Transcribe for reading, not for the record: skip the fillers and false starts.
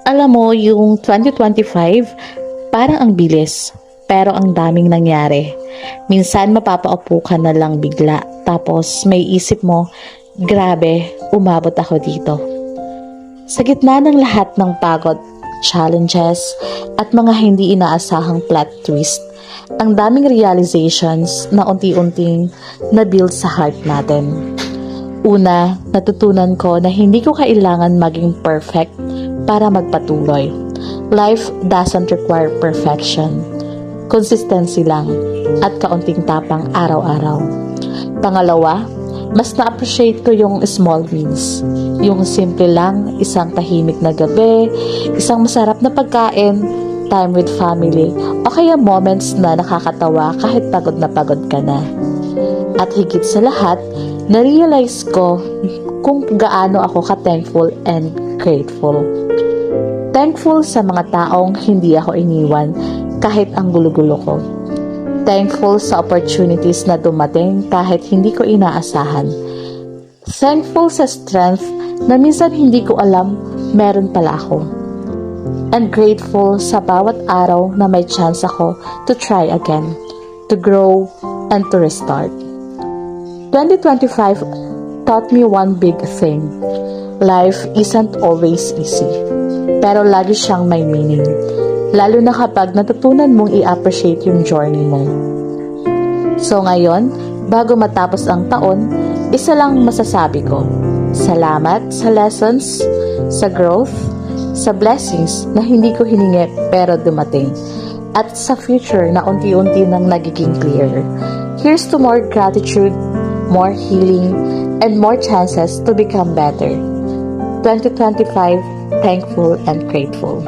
Alam mo, yung 2025, parang ang bilis, pero ang daming nangyari. Minsan mapapaupo ka na lang bigla, tapos may isip mo, grabe, umabot ako dito. Sa gitna ng lahat ng pagod, challenges, at mga hindi inaasahang plot twist, ang daming realizations na unti-unting na-build sa heart natin. Una, natutunan ko na hindi ko kailangan maging perfect para magpatuloy. Life doesn't require perfection. Consistency lang at kaunting tapang araw-araw. Pangalawa, mas na-appreciate ko yung small wins. Yung simple lang, isang tahimik na gabi, isang masarap na pagkain, time with family, o kaya moments na nakakatawa kahit pagod ka na. At higit sa lahat, na-realize ko kung gaano ako ka-thankful and grateful. Thankful sa mga taong hindi ako iniwan kahit ang gulo-gulo ko. Thankful sa opportunities na dumating kahit hindi ko inaasahan. Thankful sa strength na minsan hindi ko alam meron pala ako. And grateful sa bawat araw na may chance ako to try again, to grow, and to restart. 2025 taught me one big thing. Life isn't always easy, pero lagi siyang may meaning. Lalo na kapag natutunan mong i-appreciate yung journey mo. So ngayon, bago matapos ang taon, isa lang masasabi ko. Salamat sa lessons, sa growth, sa blessings na hindi ko hiningi pero dumating, at sa future na unti-unti nang nagiging clear. Here's to more gratitude, more healing, and more chances to become better. 2025, thankful and grateful.